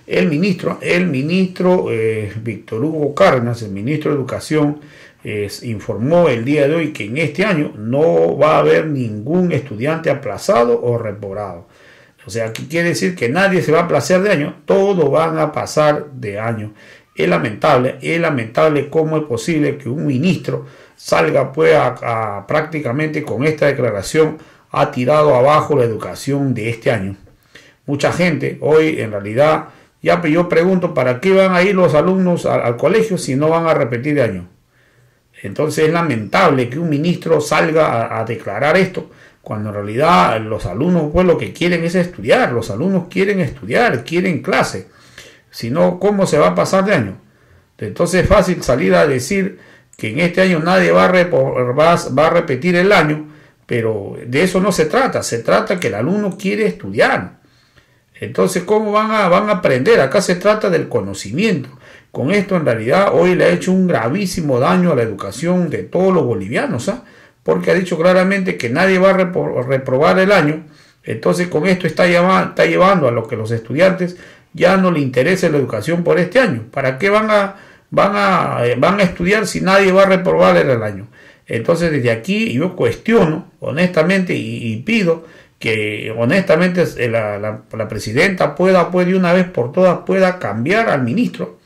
El ministro Víctor Hugo Cárdenas, el ministro de Educación, informó el día de hoy que en este año no va a haber ningún estudiante aplazado o reprobado. O sea, ¿qué quiere decir? Que nadie se va a aplazar de año, todos van a pasar de año. Es lamentable cómo es posible que un ministro salga pues prácticamente con esta declaración, ha tirado abajo la educación de este año. Mucha gente hoy en realidad, ya yo pregunto, ¿para qué van a ir los alumnos al colegio si no van a repetir de año? Entonces es lamentable que un ministro salga a declarar esto, cuando en realidad los alumnos pues lo que quieren es estudiar, los alumnos quieren estudiar, quieren clase. Si no, ¿cómo se va a pasar de año? Entonces es fácil salir a decir que en este año nadie va a repetir el año, pero de eso no se trata que el alumno quiere estudiar. Entonces, ¿cómo van a aprender? Acá se trata del conocimiento. Con esto, en realidad, hoy le ha hecho un gravísimo daño a la educación de todos los bolivianos, porque ha dicho claramente que nadie va a reprobar el año. Entonces, con esto está llevando a lo que los estudiantes ya no le interesa la educación por este año. ¿Para qué van a estudiar si nadie va a reprobar el año? Entonces, desde aquí yo cuestiono honestamente y pido que honestamente la presidenta pueda de una vez por todas pueda cambiar al ministro.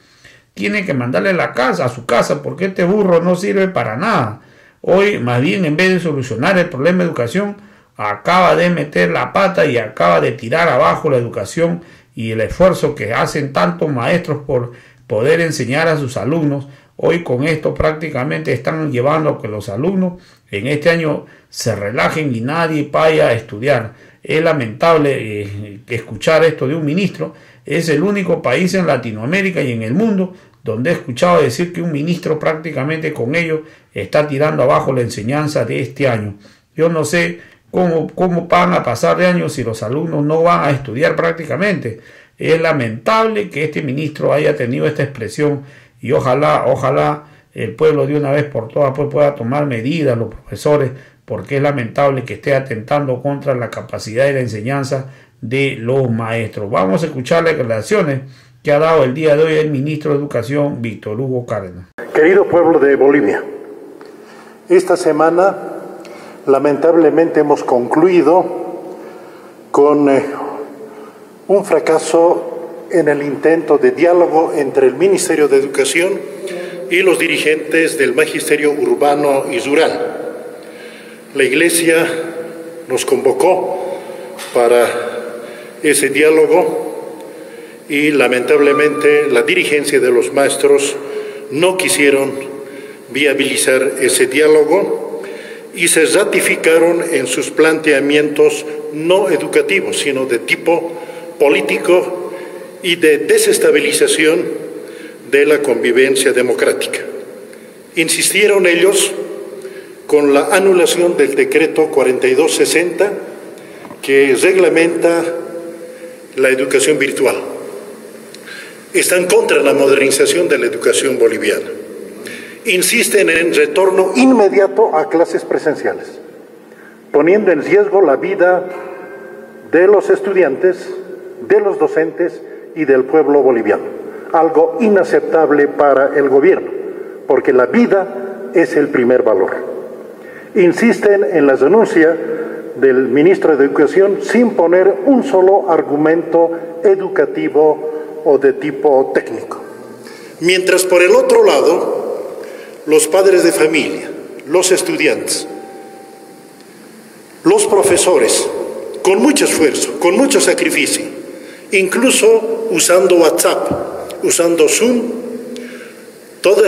Tiene que mandarle a su casa, porque este burro no sirve para nada. Hoy, más bien, en vez de solucionar el problema de educación, acaba de meter la pata y acaba de tirar abajo la educación y el esfuerzo que hacen tantos maestros por poder enseñar a sus alumnos. Hoy con esto prácticamente están llevando a que los alumnos en este año se relajen y nadie vaya a estudiar. Es lamentable escuchar esto de un ministro. Es el único país en Latinoamérica y en el mundo donde he escuchado decir que un ministro prácticamente con ello está tirando abajo la enseñanza de este año. Yo no sé cómo van a pasar de año si los alumnos no van a estudiar prácticamente. Es lamentable que este ministro haya tenido esta expresión y ojalá el pueblo de una vez por todas pues pueda tomar medidas, los profesores, porque es lamentable que esté atentando contra la capacidad de la enseñanza de los maestros. Vamos a escuchar las declaraciones que ha dado el día de hoy el ministro de Educación, Víctor Hugo Cárdenas. Querido pueblo de Bolivia, esta semana lamentablemente hemos concluido con un fracaso en el intento de diálogo entre el Ministerio de Educación y los dirigentes del magisterio urbano y rural. La Iglesia nos convocó para ese diálogo y lamentablemente la dirigencia de los maestros no quisieron viabilizar ese diálogo y se ratificaron en sus planteamientos no educativos, sino de tipo político y de desestabilización de la convivencia democrática. Insistieron ellos con la anulación del decreto 4260 que reglamenta la educación virtual. Están contra la modernización de la educación boliviana. Insisten en retorno inmediato a clases presenciales, poniendo en riesgo la vida de los estudiantes, de los docentes y del pueblo boliviano. Algo inaceptable para el gobierno, porque la vida es el primer valor. Insisten en la renuncia del ministro de Educación sin poner un solo argumento educativo o de tipo técnico. Mientras por el otro lado, los padres de familia, los estudiantes, los profesores, con mucho esfuerzo, con mucho sacrificio, incluso usando WhatsApp, usando Zoom, todo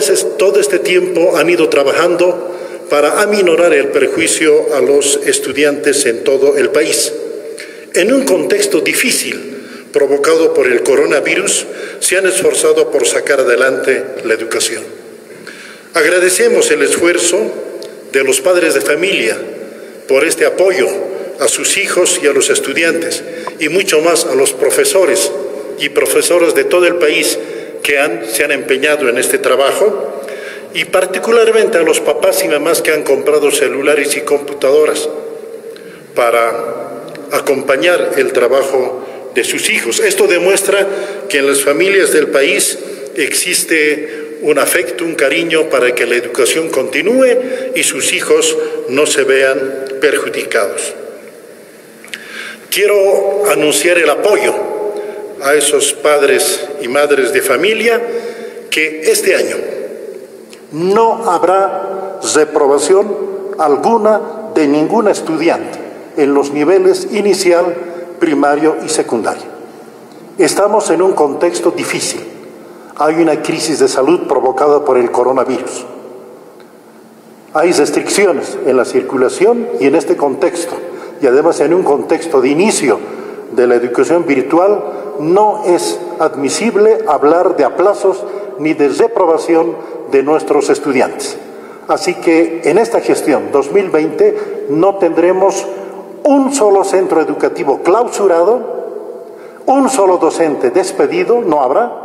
este tiempo han ido trabajando para aminorar el perjuicio a los estudiantes en todo el país. En un contexto difícil, provocado por el coronavirus, se han esforzado por sacar adelante la educación. Agradecemos el esfuerzo de los padres de familia por este apoyo a sus hijos y a los estudiantes, y mucho más a los profesores y profesoras de todo el país que se han empeñado en este trabajo, y particularmente a los papás y mamás que han comprado celulares y computadoras para acompañar el trabajo de sus hijos. Esto demuestra que en las familias del país existe un afecto, un cariño para que la educación continúe y sus hijos no se vean perjudicados. Quiero anunciar el apoyo a esos padres y madres de familia que este año no habrá reprobación alguna de ningún estudiante en los niveles inicial, primario y secundario. Estamos en un contexto difícil. Hay una crisis de salud provocada por el coronavirus. Hay restricciones en la circulación y en este contexto, y además en un contexto de inicio de la educación virtual, no es admisible hablar de aplazos ni de reprobación de nuestros estudiantes. Así que en esta gestión 2020 no tendremos un solo centro educativo clausurado, un solo docente despedido, no habrá,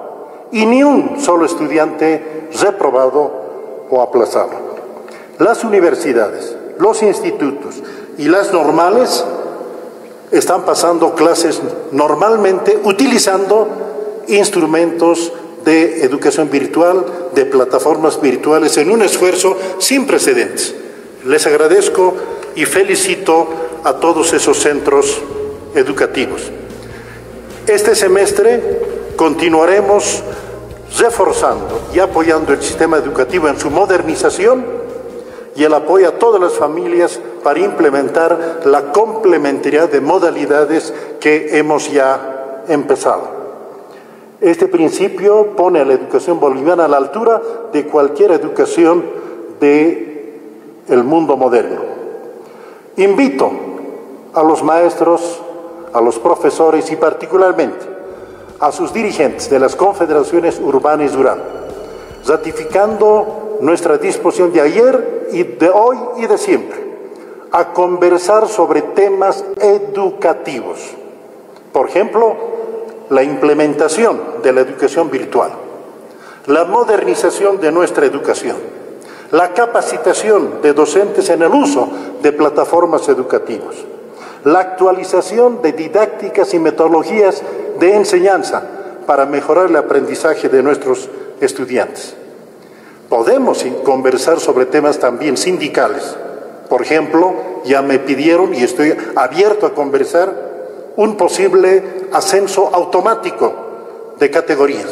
y ni un solo estudiante reprobado o aplazado. Las universidades, los institutos y las normales están pasando clases normalmente utilizando instrumentos de educación virtual, de plataformas virtuales, en un esfuerzo sin precedentes. Les agradezco y felicito a todos esos centros educativos. Este semestre continuaremos reforzando y apoyando el sistema educativo en su modernización y el apoyo a todas las familias para implementar la complementariedad de modalidades que hemos ya empezado. Este principio pone a la educación boliviana a la altura de cualquier educación del mundo moderno. Invito a los maestros, a los profesores y particularmente a sus dirigentes de las confederaciones urbanas y rurales, ratificando nuestra disposición de ayer y de hoy y de siempre, a conversar sobre temas educativos. Por ejemplo, la implementación de la educación virtual, la modernización de nuestra educación, la capacitación de docentes en el uso de plataformas educativas, la actualización de didácticas y metodologías de enseñanza para mejorar el aprendizaje de nuestros estudiantes. Podemos conversar sobre temas también sindicales. Por ejemplo, ya me pidieron y estoy abierto a conversar un posible ascenso automático de categorías.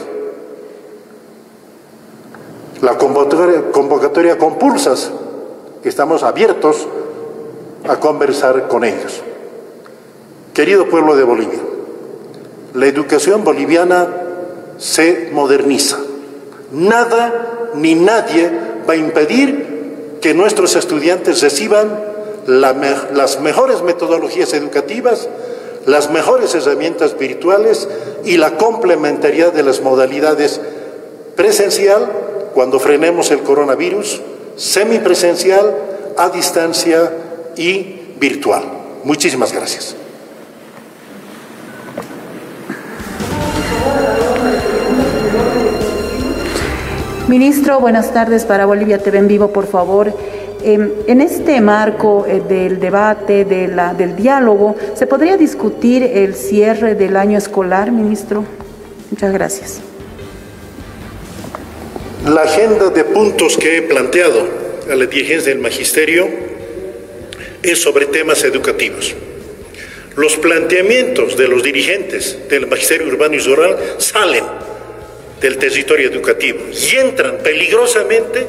La convocatoria compulsas, estamos abiertos a conversar con ellos. Querido pueblo de Bolivia, la educación boliviana se moderniza. Nada ni nadie va a impedir que nuestros estudiantes reciban las mejores metodologías educativas, las mejores herramientas virtuales y la complementariedad de las modalidades presencial cuando frenemos el coronavirus, semipresencial, a distancia y virtual. Muchísimas gracias. Ministro, buenas tardes para Bolivia TV en vivo, por favor. En este marco del debate, del diálogo, ¿se podría discutir el cierre del año escolar, ministro? Muchas gracias. La agenda de puntos que he planteado a la dirigencia del magisterio es sobre temas educativos. Los planteamientos de los dirigentes del magisterio urbano y rural salen del territorio educativo y entran peligrosamente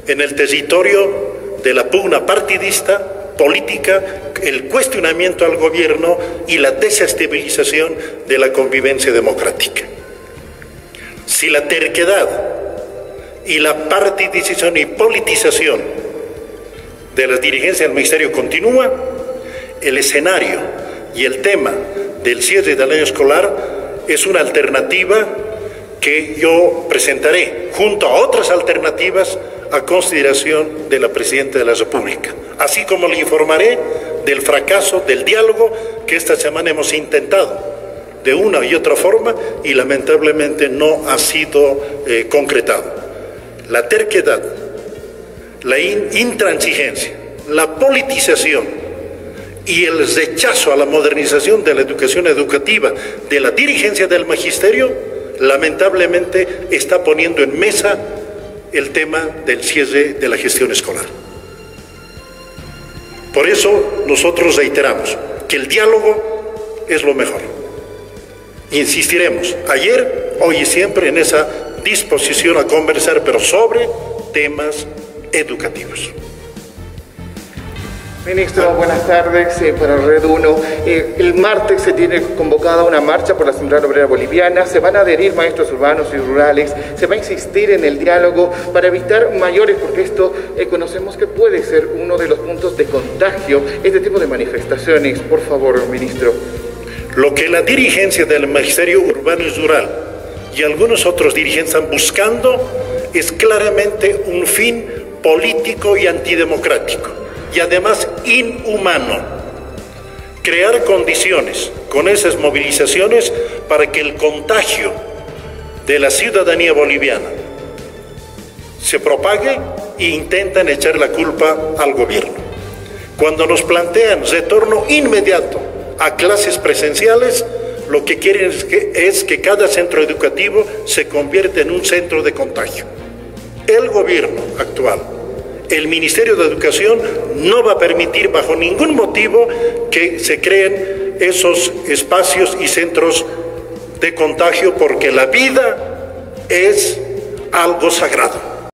en el territorio de la pugna partidista, política, el cuestionamiento al gobierno y la desestabilización de la convivencia democrática. Si la terquedad y la partidización y politización de las dirigencias del magisterio continúa, el escenario y el tema del cierre del año escolar es una alternativa que yo presentaré junto a otras alternativas a consideración de la Presidenta de la República, así como le informaré del fracaso del diálogo que esta semana hemos intentado de una y otra forma y lamentablemente no ha sido concretado. La terquedad, la intransigencia, la politización y el rechazo a la modernización de la educación educativa de la dirigencia del magisterio, lamentablemente está poniendo en mesa el tema del cierre de la gestión escolar. Por eso nosotros reiteramos que el diálogo es lo mejor. Insistiremos ayer, hoy y siempre en esa disposición a conversar, pero sobre temas educativos. Ministro, buenas tardes. Para Red 1, el martes se tiene convocada una marcha por la Central Obrera Boliviana. Se van a adherir maestros urbanos y rurales. Se va a insistir en el diálogo para evitar mayores, porque esto conocemos que puede ser uno de los puntos de contagio, este tipo de manifestaciones. Por favor, ministro. Lo que la dirigencia del Magisterio Urbano y Rural y algunos otros dirigentes están buscando es claramente un fin político y antidemocrático, y además inhumano. Crear condiciones con esas movilizaciones para que el contagio de la ciudadanía boliviana se propague e intentan echar la culpa al gobierno. Cuando nos plantean retorno inmediato a clases presenciales, lo que quieren es que cada centro educativo se convierta en un centro de contagio. El gobierno actual, el Ministerio de Educación, no va a permitir bajo ningún motivo que se creen esos espacios y centros de contagio, porque la vida es algo sagrado.